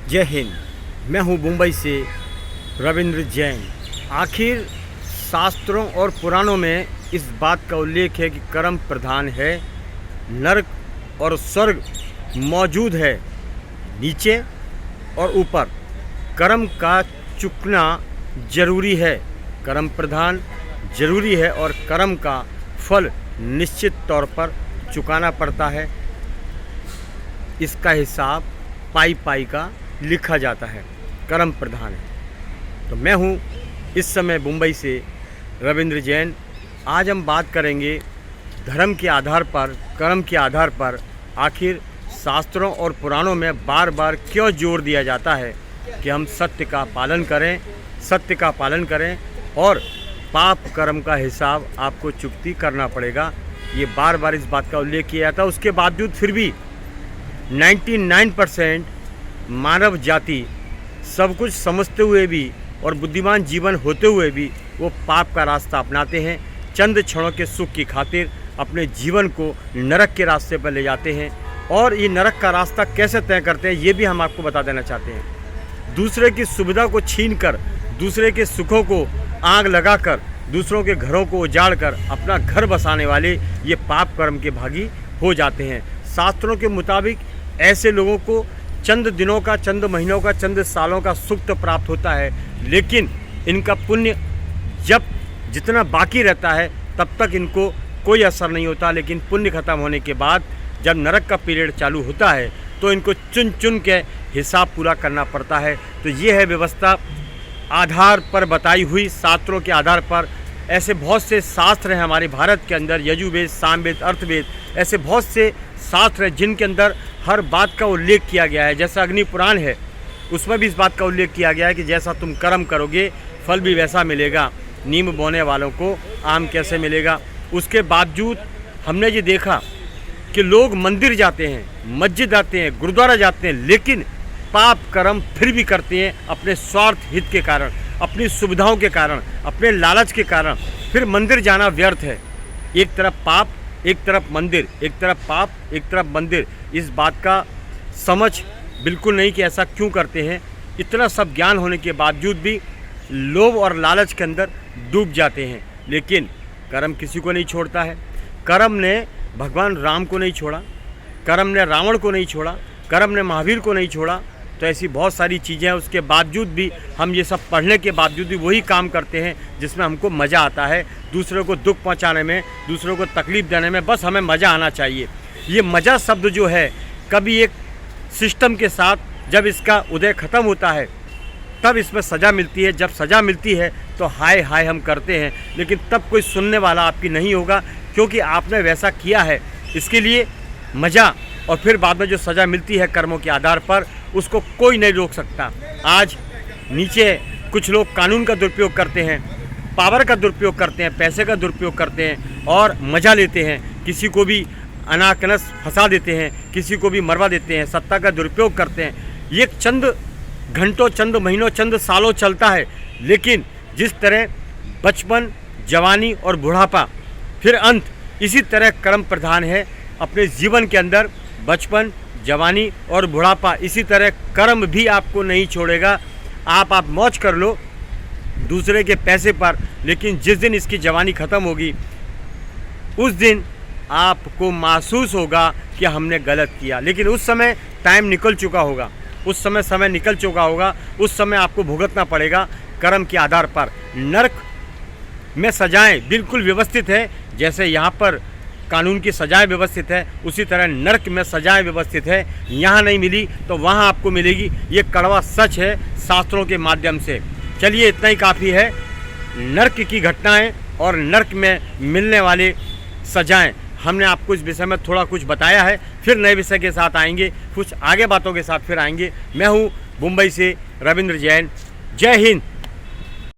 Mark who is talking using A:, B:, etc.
A: जय हिंद। मैं हूँ मुंबई से रविंद्र जैन। आखिर शास्त्रों और पुराणों में इस बात का उल्लेख है कि कर्म प्रधान है, नरक और स्वर्ग मौजूद है नीचे और ऊपर। कर्म का चुकना जरूरी है, कर्म प्रधान जरूरी है और कर्म का फल निश्चित तौर पर चुकाना पड़ता है। इसका हिसाब पाई पाई का लिखा जाता है, कर्म प्रधान है। तो मैं हूँ इस समय मुंबई से रविंद्र जैन। आज हम बात करेंगे धर्म के आधार पर, कर्म के आधार पर आखिर शास्त्रों और पुराणों में बार बार क्यों जोर दिया जाता है कि हम सत्य का पालन करें, सत्य का पालन करें और पाप कर्म का हिसाब आपको चुकती करना पड़ेगा। ये बार बार इस बात का उल्लेख किया जाता है। उसके बावजूद फिर भी 99% मानव जाति सब कुछ समझते हुए भी और बुद्धिमान जीवन होते हुए भी वो पाप का रास्ता अपनाते हैं। चंद क्षणों के सुख की खातिर अपने जीवन को नरक के रास्ते पर ले जाते हैं। और ये नरक का रास्ता कैसे तय करते हैं ये भी हम आपको बता देना चाहते हैं। दूसरे की सुविधा को छीनकर, दूसरे के सुखों को आग लगाकर, दूसरों के घरों को उजाड़ कर अपना घर बसाने वाले ये पाप कर्म के भागी हो जाते हैं। शास्त्रों के मुताबिक ऐसे लोगों को चंद दिनों का, चंद महीनों का, चंद सालों का सुख तो प्राप्त होता है, लेकिन इनका पुण्य जब जितना बाकी रहता है तब तक इनको कोई असर नहीं होता। लेकिन पुण्य खत्म होने के बाद जब नरक का पीरियड चालू होता है तो इनको चुन चुन के हिसाब पूरा करना पड़ता है। तो ये है व्यवस्था आधार पर बताई हुई, शास्त्रों के आधार पर। ऐसे बहुत से शास्त्र हैं हमारे भारत के अंदर, यजुर्वेद, सामवेद, अर्थवेद, ऐसे बहुत से शास्त्र हैं जिनके अंदर हर बात का उल्लेख किया गया है। जैसा अग्नि पुराण है उसमें भी इस बात का उल्लेख किया गया है कि जैसा तुम कर्म करोगे फल भी वैसा मिलेगा। नीम बोने वालों को आम कैसे मिलेगा। उसके बावजूद हमने ये देखा कि लोग मंदिर जाते हैं, मस्जिद आते हैं, गुरुद्वारा जाते हैं, लेकिन पाप कर्म फिर भी करते हैं अपने स्वार्थ हित के कारण, अपनी सुविधाओं के कारण, अपने लालच के कारण। फिर मंदिर जाना व्यर्थ है। एक तरफ पाप, एक तरफ मंदिर, एक तरफ पाप, एक तरफ मंदिर। इस बात का समझ बिल्कुल नहीं कि ऐसा क्यों करते हैं। इतना सब ज्ञान होने के बावजूद भी लोभ और लालच के अंदर डूब जाते हैं। लेकिन कर्म किसी को नहीं छोड़ता है। कर्म ने भगवान राम को नहीं छोड़ा, कर्म ने रावण को नहीं छोड़ा, कर्म ने महावीर को नहीं छोड़ा। तो ऐसी बहुत सारी चीज़ें हैं, उसके बावजूद भी हम ये सब पढ़ने के बावजूद भी वही काम करते हैं जिसमें हमको मज़ा आता है। दूसरों को दुख पहुंचाने में, दूसरों को तकलीफ़ देने में बस हमें मज़ा आना चाहिए। ये मज़ा शब्द जो है कभी एक सिस्टम के साथ जब इसका उदय ख़त्म होता है तब इसमें सज़ा मिलती है। जब सज़ा मिलती है तो हाय हाय हम करते हैं, लेकिन तब कोई सुनने वाला आपकी नहीं होगा क्योंकि आपने वैसा किया है। इसके लिए मज़ा और फिर बाद में जो सज़ा मिलती है कर्मों के आधार पर, उसको कोई नहीं रोक सकता। आज नीचे कुछ लोग कानून का दुरुपयोग करते हैं, पावर का दुरुपयोग करते हैं, पैसे का दुरुपयोग करते हैं और मज़ा लेते हैं। किसी को भी अनाकनस फंसा देते हैं, किसी को भी मरवा देते हैं, सत्ता का दुरुपयोग करते हैं। ये चंद घंटों, चंद महीनों, चंद सालों चलता है, लेकिन जिस तरह बचपन, जवानी और बुढ़ापा, फिर अंत, इसी तरह कर्म प्रधान है अपने जीवन के अंदर। बचपन, जवानी और बुढ़ापा, इसी तरह कर्म भी आपको नहीं छोड़ेगा। आप मौज कर लो दूसरे के पैसे पर, लेकिन जिस दिन इसकी जवानी ख़त्म होगी उस दिन आपको महसूस होगा कि हमने गलत किया। लेकिन उस समय टाइम निकल चुका होगा, उस समय निकल चुका होगा। उस समय आपको भुगतना पड़ेगा कर्म के आधार पर। नरक में सजाएं बिल्कुल व्यवस्थित है। जैसे यहाँ पर कानून की सजाएं व्यवस्थित है, उसी तरह नरक में सजाएं व्यवस्थित है। यहाँ नहीं मिली तो वहाँ आपको मिलेगी। ये कड़वा सच है शास्त्रों के माध्यम से। चलिए इतना ही काफ़ी है। नरक की घटनाएं और नरक में मिलने वाले सजाएं, हमने आपको इस विषय में थोड़ा कुछ बताया है। फिर नए विषय के साथ आएंगे, कुछ आगे बातों के साथ फिर आएंगे। मैं हूँ मुंबई से रविंद्र जैन। जय हिंद।